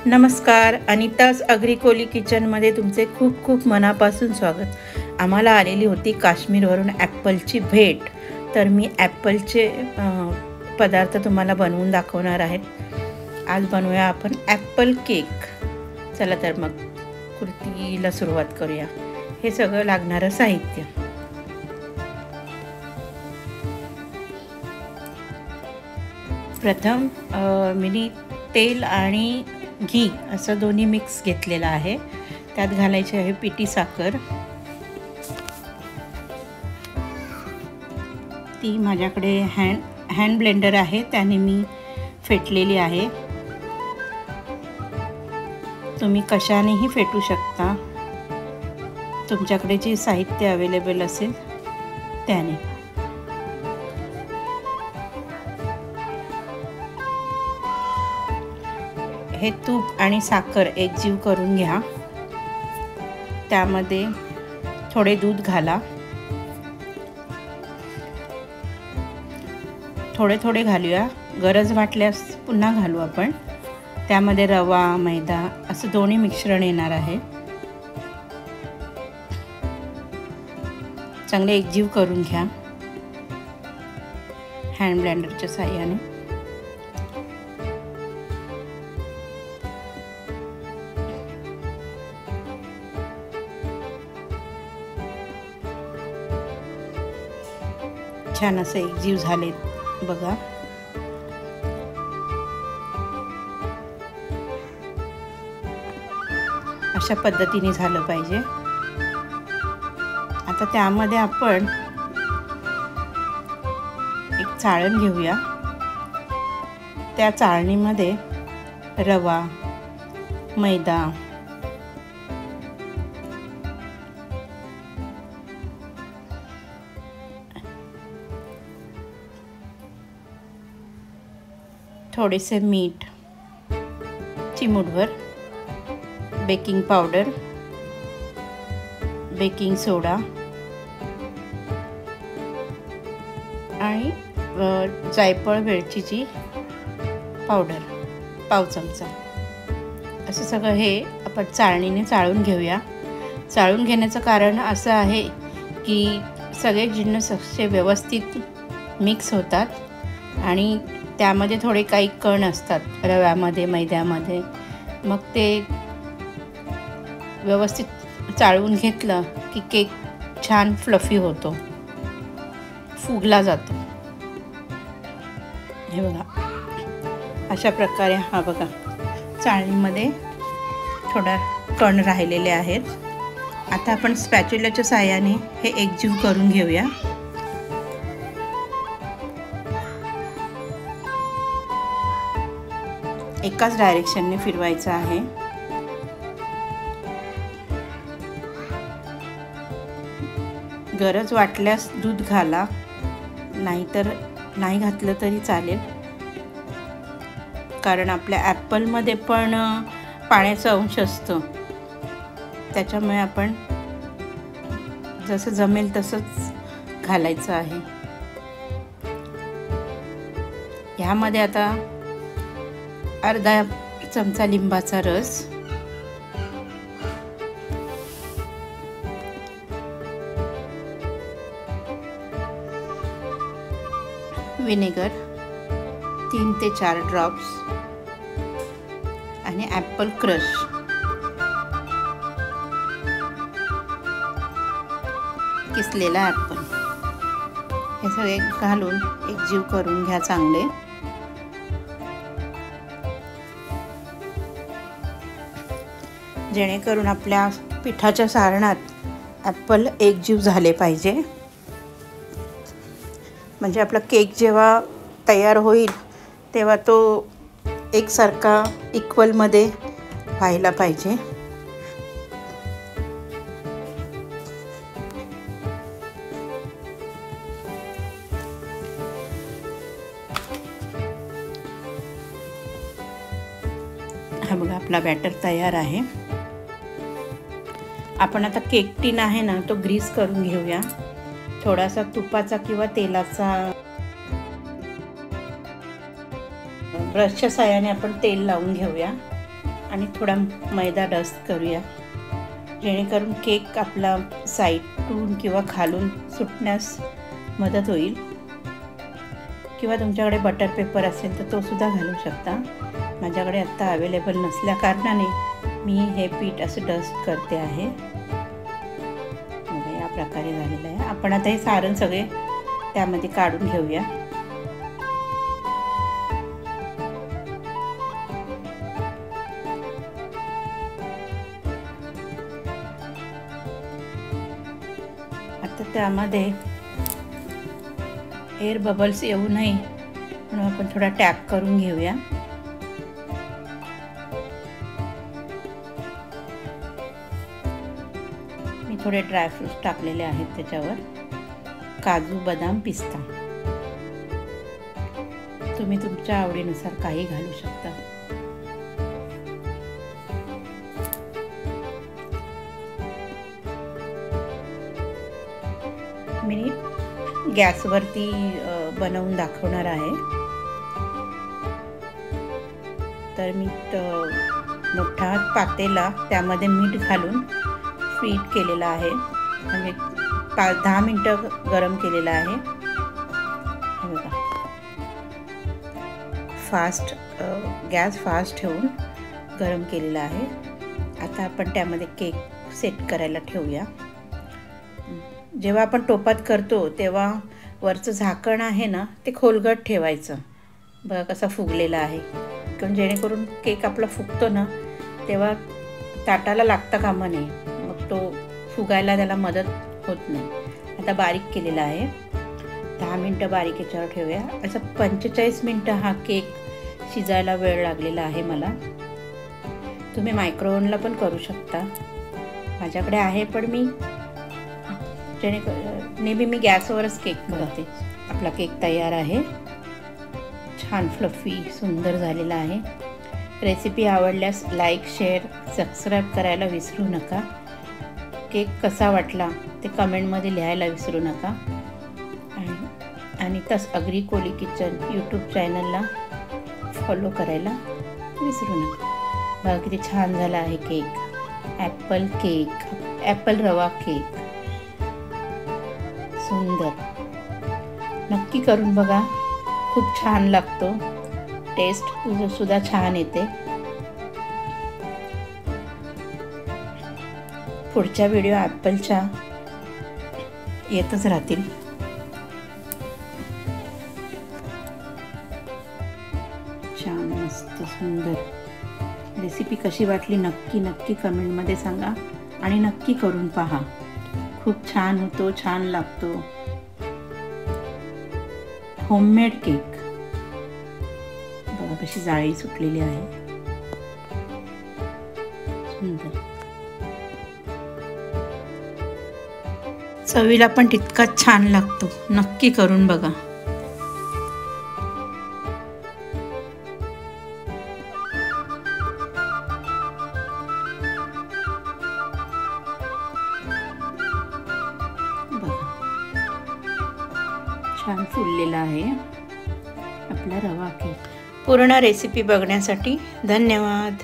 नमस्कार, अनिताज अग्रिकोली किचनमध्ये तुमचे खूप खूप मनापासून स्वागत। आम्हाला आलेली होती काश्मीरवरून ॲपलची भेट, तर मी ॲपलचे पदार्थ तुम्हाला बनवून दाखवणार आहेत। आज बनवूया आपण ॲपल केक। चला तर मग कृतीला सुरुवात करूया। हे सगळं लागणारं साहित्य: प्रथम मी तेल आणि घी असं दोन्ही मिक्स घेतलेलं आहे। त्यात घालायची आहे पिठी साखर। ती माझ्याकडे हँड ब्लेंडर आहे, त्याने मी फेटलेली आहे। तुम्ही कशानेही फेटू शकता, तुमच्याकडे जे साहित्य अवेलेबल असेल त्याने। हे तूप आणि साखर एकजीव करून घ्या। त्यामध्ये थोडे दूध घाला, थोडे थोडे घालूया, गरज वाटल्यास पुन्हा घालू आपण। त्यामध्ये रवा, मैदा असं दोन्ही मिश्रण येणार आहे। चांगले एकजीव करून घ्या हँड ब्लेंडरच्या साहाय्याने। छान असं एकजीव झाले बघा। अशा पद्धतीने झालं पाहिजे। आता त्यामध्ये आपण एक चाळण घेऊया। त्या चाळणीमध्ये रवा, मैदा, थोडेसे मीठ, चिमूटभर बेकिंग पावडर, बेकिंग सोडा आणि जायफळ वेलचीची पावडर पाव चमचा, असं सगळं हे आपण चाळणीने चाळून घेऊया। चाळून घेण्याचं कारण असं आहे की सगळे जिन्नस असे व्यवस्थित मिक्स होतात आणि त्यामध्ये थोडे काही कण असतात रव्यामध्ये, मैद्यामध्ये। मग ते व्यवस्थित चाळून घेतलं की केक छान फ्लफी होतो, फुगला जातो। हे बघा, अशा प्रकारे हा बघा चाळणीमध्ये थोडा कण राहिलेले आहेत। आता आपण स्पॅच्युलाच्या साहाय्याने हे एकजीव करून घेऊया। एकाच डायरेक्शनने फिरवायचं आहे। गरज वाटल्यास दूध घाला, नाहीतर नाही घातलं तरी चालेल, कारण आपल्या ॲपलमध्ये पण पाण्याचा अंश असतो। त्याच्यामुळे आपण जसं जमेल तसंच घालायचं आहे। ह्यामध्ये आता अर्धा चमचा लिंबाचा रस, विनेगर 3 ते 4 ड्रॉप्स आणि ॲपल क्रश, किसलेला ॲपल, हे सगळे घालून एकजीव करून घ्या चांगले। जेणेकरून आपल्या पिठाच्या सारणात ॲपल एकजीव झाले पाहिजे, म्हणजे आपला केक जेव्हा तयार होईल तेव्हा तो एकसारखा इक्वलमध्ये व्हायला पाहिजे। हा बघा, आपला बॅटर तयार आहे। आपण आता केक टीन आहे ना, तो ग्रीस करून घेऊया। थोडासा तुपाचा किंवा तेलाचा ब्रशच्या साहाय्याने आपण तेल लावून घेऊया आणि थोडा मैदा डस्ट करूया, जेणेकरून केक आपला साईडून किंवा खालून सुटण्यास मदत होईल. किंवा तुमच्याकडे बटर पेपर असेल तर तो सुद्धा घालू शकता. माझ्याकडे आत्ता अवेलेबल नसल्या कारणाने मी हे पीठ असं डस्ट करते आहे. या प्रकारे झालेलं आहे. आपण आता हे सारण सगळे त्यामध्ये काढून घेऊया. आता त्यामध्ये एअर बबल्स येऊ नये म्हणून आपण थोडा टॅप करून घेऊया. मी थोडे ड्रायफ्रूट्स टाकलेले आहेत त्याच्यावर, काजू, बदाम, पिस्ता. तुम्ही तुमच्या आवडीनुसार काही घालू शकता. मी गॅसवरती बनवून दाखवणार आहे. तर मी मोठा पातेला त्यामध्ये मीठ घालून फ्रीट केलेला आहे, म्हणजे 5-10 मिनटं गरम केलेला आहे. हे बघा, गॅस फास्ट ठेवून गरम केलेला आहे. आता आपण त्यामध्ये केक सेट करायला ठेवूया. जेव्हा आपण टोपात करतो तेव्हा वरचं झाकण आहे ना ते खोलगट ठेवायचं. बघा कसा फुगलेला आहे, कारण जेणेकरून केक आपला फुगतो ना तेव्हा ताटाला लागता कामा नये, मग तो फुगायला त्याला मदत होत नाही. आता बारीक केलेला आहे. 10 मिनटं बारीक याच्यावर ठेवूया. असं 45 मिनटं हा केक शिजायला वेळ लागलेला आहे मला. तुम्ही मायक्रोवेव्हला पण करू शकता. माझ्याकडे आहे पण मी नेहमी मी गॅसवरच केक करते. आपला केक तयार आहे. छान फ्लफी सुंदर झालेला आहे. रेसिपी आवडल्यास लाईक, शेअर, सबस्क्राईब करायला विसरू नका. केक कसा वाटला ते कमेंटमध्ये लिहायला विसरू नका. आणि तस अग्री कोली किचन यूट्यूब चॅनलला फॉलो करायला विसरू नका. बघा किती छान झाला आहे केक. ॲपल केक, ॲपल रवा केक, सुंदर. नक्की करून बघा, खूप छान लागतो. टेस्ट सुद्धा छान येते. पुढच्या व्हिडिओ ॲपलच्या येतच राहतील. छान, मस्त, सुंदर. रेसिपी कशी वाटली नक्की कमेंटमध्ये सांगा आणि नक्की करून पहा. खूप छान होतो, छान लागतो. Homemade cake. बघा कशी जाळी सुटलेली आहे, सुंदर. चवीला पण तितकाच छान लागतो. नक्की करून बघा. छान फुललेला आहे आपला रवा केक. पूर्ण रेसिपी बघण्यासाठी धन्यवाद.